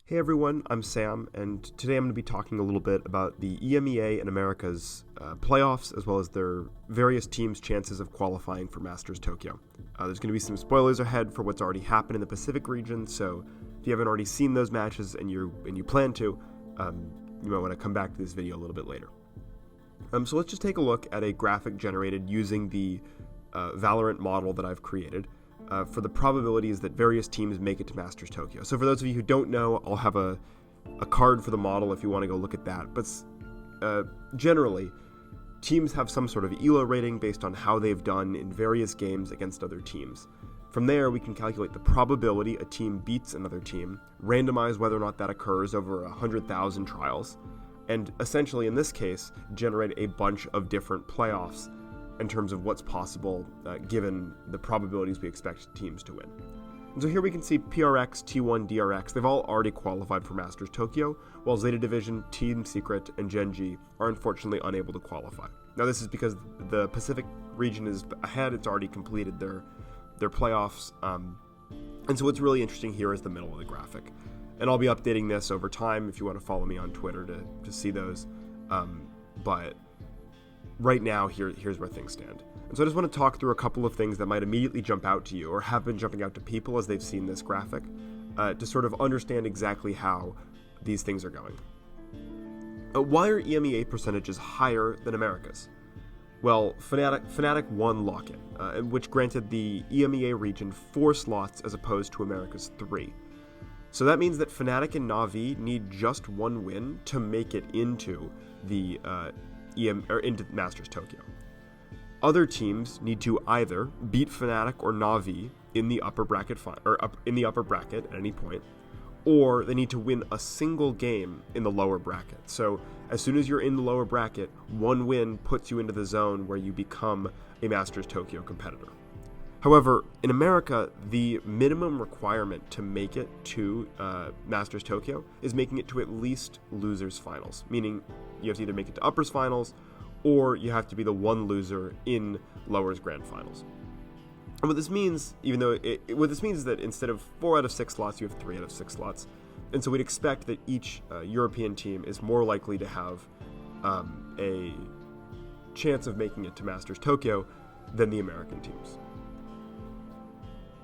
Hey everyone, I'm Sam, and today I'm going to be talking a little bit about the EMEA and America's playoffs, as well as their various teams' chances of qualifying for Masters Tokyo. There's going to be some spoilers ahead for what's already happened in the Pacific region, so if you haven't already seen those matches and you plan to, you might want to come back to this video a little bit later. So let's just take a look at a graphic generated using the Valorant model that I've created. For the probabilities that various teams make it to Masters Tokyo. So for those of you who don't know, I'll have a card for the model if you want to go look at that. But generally, teams have some sort of ELO rating based on how they've done in various games against other teams. From there, we can calculate the probability a team beats another team, randomize whether or not that occurs over 100,000 trials, and essentially in this case, generate a bunch of different playoffs in terms of what's possible given the probabilities we expect teams to win. And so here we can see PRX, T1, DRX, they've all already qualified for Masters Tokyo, while Zeta Division, Team Secret, and Gen G are unfortunately unable to qualify. Now this is because the Pacific region is ahead, it's already completed their playoffs, and so what's really interesting here is the middle of the graphic. And I'll be updating this over time if you want to follow me on Twitter to see those, but right now, here's where things stand. And so I just want to talk through a couple of things that might immediately jump out to you or have been jumping out to people as they've seen this graphic to sort of understand exactly how these things are going. Why are EMEA percentages higher than America's? Well, FNATIC won lock-in, which granted the EMEA region 4 slots as opposed to America's 3. So that means that FNATIC and Na'Vi need just one win to make it into the into Masters Tokyo. Other teams need to either beat FNATIC or Na'Vi in the upper bracket at any point, or they need to win a single game in the lower bracket. So as soon as you're in the lower bracket, one win puts you into the zone where you become a Masters Tokyo competitor. However, in America, the minimum requirement to make it to Masters Tokyo is making it to at least losers finals, meaning you have to either make it to uppers finals or you have to be the one loser in lowers grand finals. And what this means, what this means is that instead of 4 out of 6 slots, you have 3 out of 6 slots. And so we'd expect that each European team is more likely to have a chance of making it to Masters Tokyo than the American teams.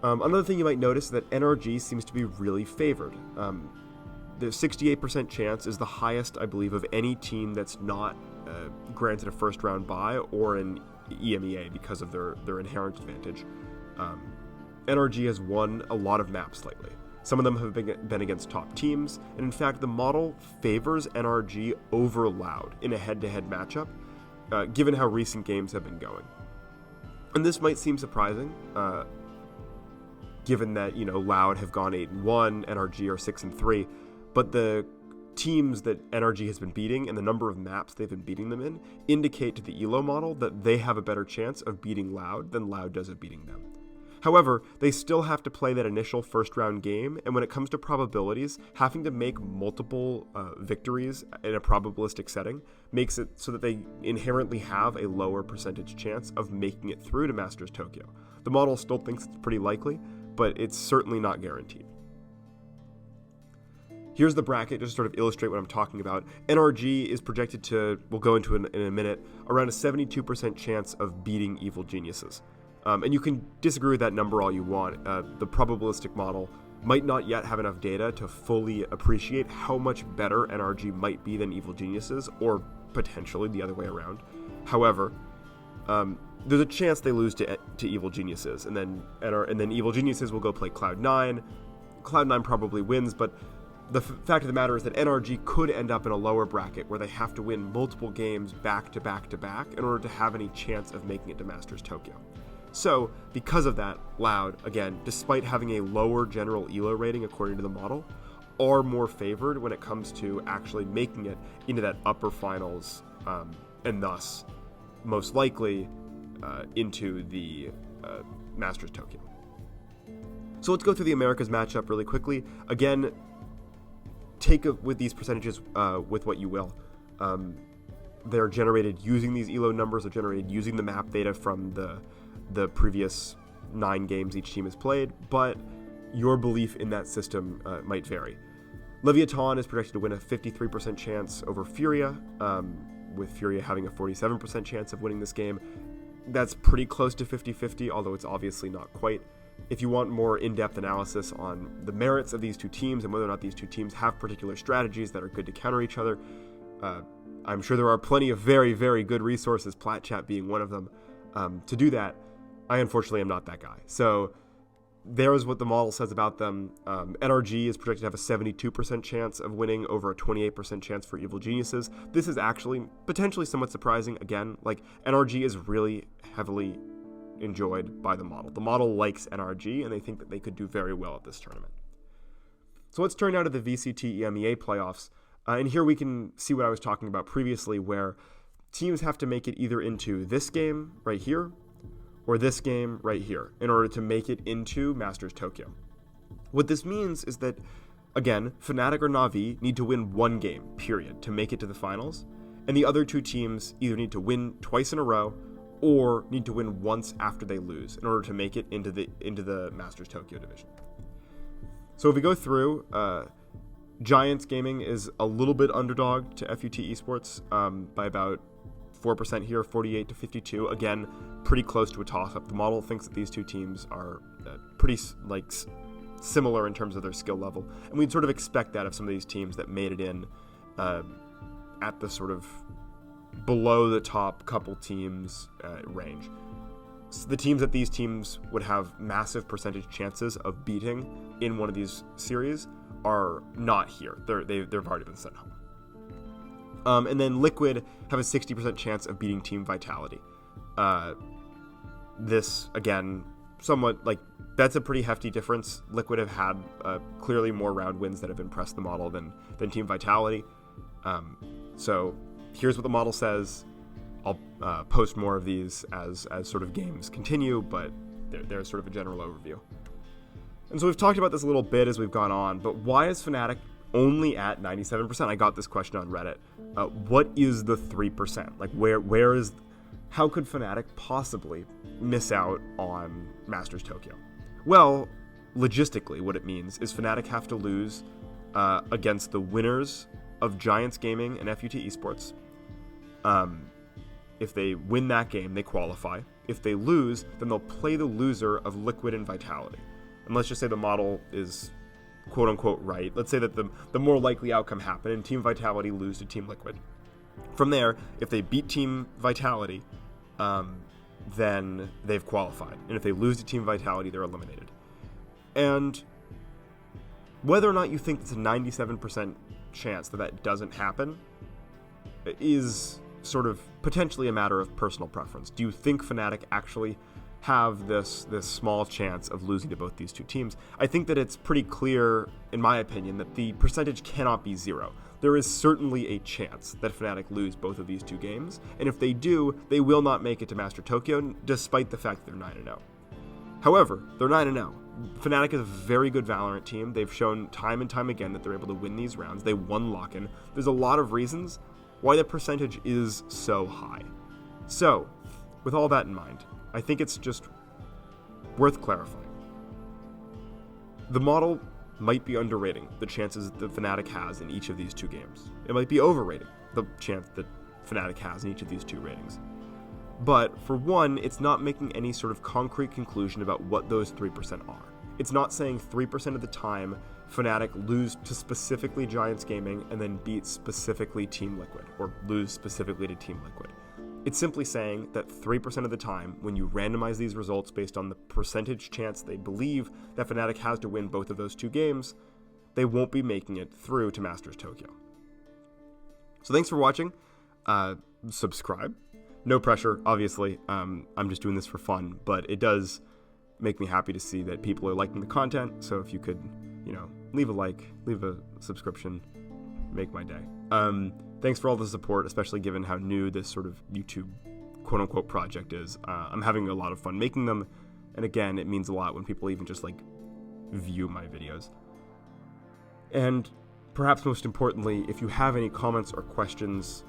Another thing you might notice is that NRG seems to be really favored. The 68% chance is the highest, I believe, of any team that's not granted a first round bye or an EMEA because of their inherent advantage. NRG has won a lot of maps lately. Some of them have been against top teams, and in fact, the model favors NRG over Loud in a head-to-head matchup, given how recent games have been going. And this might seem surprising, given that, Loud have gone 8-1, NRG are 6-3, but the teams that NRG has been beating and the number of maps they've been beating them in indicate to the ELO model that they have a better chance of beating Loud than Loud does of beating them. However, they still have to play that initial first round game, and when it comes to probabilities, having to make multiple victories in a probabilistic setting makes it so that they inherently have a lower percentage chance of making it through to Masters Tokyo. The model still thinks it's pretty likely, but it's certainly not guaranteed. Here's the bracket just to sort of illustrate what I'm talking about. NRG is projected to, we'll go into in a minute, around a 72% chance of beating Evil Geniuses. And you can disagree with that number all you want. The probabilistic model might not yet have enough data to fully appreciate how much better NRG might be than Evil Geniuses, or potentially the other way around. However, there's a chance they lose to Evil Geniuses, and then Evil Geniuses will go play Cloud9. Cloud9 probably wins, but the fact of the matter is that NRG could end up in a lower bracket where they have to win multiple games back to back to back in order to have any chance of making it to Masters Tokyo. So, because of that, Loud, again, despite having a lower general ELO rating according to the model, are more favored when it comes to actually making it into that upper finals, and thus, most likely, into the Masters Tokyo. So let's go through the Americas matchup really quickly. Again, take with these percentages with what you will. They're generated using these ELO numbers, they're generated using the map data from the previous 9 games each team has played, but your belief in that system might vary. Leviathan is projected to win a 53% chance over Furia, with Furia having a 47% chance of winning this game. That's pretty close to 50-50, although it's obviously not quite. If you want more in-depth analysis on the merits of these two teams and whether or not these two teams have particular strategies that are good to counter each other, I'm sure there are plenty of very, very good resources, PlatChat being one of them, to do that. I unfortunately am not that guy. So there's what the model says about them. NRG is projected to have a 72% chance of winning over a 28% chance for Evil Geniuses. This is actually potentially somewhat surprising. Again, like, NRG is really heavily enjoyed by the model. The model likes NRG, and they think that they could do very well at this tournament. So let's turn now to the VCT EMEA playoffs. And here we can see what I was talking about previously, where teams have to make it either into this game right here or this game right here in order to make it into Masters Tokyo. What this means is that, again, FNATIC or Na'Vi need to win one game, period, to make it to the finals, and the other two teams either need to win twice in a row or need to win once after they lose in order to make it into the Masters Tokyo division. So if we go through, Giants Gaming is a little bit underdog to FUT Esports by about 4% here, 48 to 52. Again, pretty close to a toss-up. The model thinks that these two teams are pretty similar in terms of their skill level, and we'd sort of expect that of some of these teams that made it in at the sort of below the top couple teams range. So the teams that these teams would have massive percentage chances of beating in one of these series are not here. They've already been sent home. And then Liquid have a 60% chance of beating Team Vitality. This, again, somewhat, like, that's a pretty hefty difference. Liquid have had clearly more round wins that have impressed the model than Team Vitality. So here's what the model says. I'll post more of these as sort of games continue, but there's sort of a general overview. And so we've talked about this a little bit as we've gone on, but why is FNATIC only at 97%? I got this question on Reddit. What is the 3%? Like, how could FNATIC possibly miss out on Masters Tokyo? Well, logistically, what it means is FNATIC have to lose against the winners of Giants Gaming and FUT Esports. If they win that game, they qualify. If they lose, then they'll play the loser of Liquid and Vitality. And let's just say the model is quote-unquote right. Let's say that the more likely outcome happened and Team Vitality lose to Team Liquid. From there, if they beat Team Vitality, then they've qualified. And if they lose to Team Vitality, they're eliminated. And whether or not you think it's a 97% chance that doesn't happen is sort of potentially a matter of personal preference. Do you think FNATIC actually have this small chance of losing to both these two teams? I think that it's pretty clear, in my opinion, that the percentage cannot be zero. There is certainly a chance that FNATIC lose both of these two games, and if they do, they will not make it to Master Tokyo, despite the fact that they're 9-0. However, they're 9-0. FNATIC is a very good Valorant team. They've shown time and time again that they're able to win these rounds. They won lock-in. There's a lot of reasons why the percentage is so high. So, with all that in mind, I think it's just worth clarifying. The model might be underrating the chances that FNATIC has in each of these two games. It might be overrating the chance that FNATIC has in each of these two ratings. But, for one, it's not making any sort of concrete conclusion about what those 3% are. It's not saying 3% of the time FNATIC lose to specifically Giants Gaming and then beat specifically Team Liquid, or lose specifically to Team Liquid. It's simply saying that 3% of the time, when you randomize these results based on the percentage chance they believe that FNATIC has to win both of those two games, they won't be making it through to Masters Tokyo. So thanks for watching. Subscribe. No pressure, obviously. I'm just doing this for fun, but it does make me happy to see that people are liking the content. So if you could, leave a like, leave a subscription, make my day. Thanks for all the support, especially given how new this sort of YouTube quote-unquote project is. I'm having a lot of fun making them, and again, it means a lot when people even just view my videos. And perhaps most importantly, if you have any comments or questions,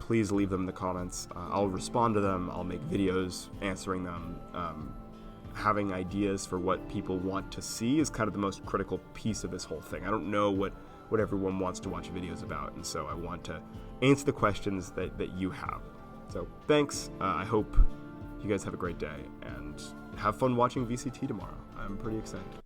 please leave them in the comments. I'll respond to them. I'll make videos answering them. having ideas for what people want to see is kind of the most critical piece of this whole thing. I don't know what everyone wants to watch videos about, and so I want to answer the questions that you have. So thanks. I hope you guys have a great day and have fun watching VCT tomorrow. I'm pretty excited.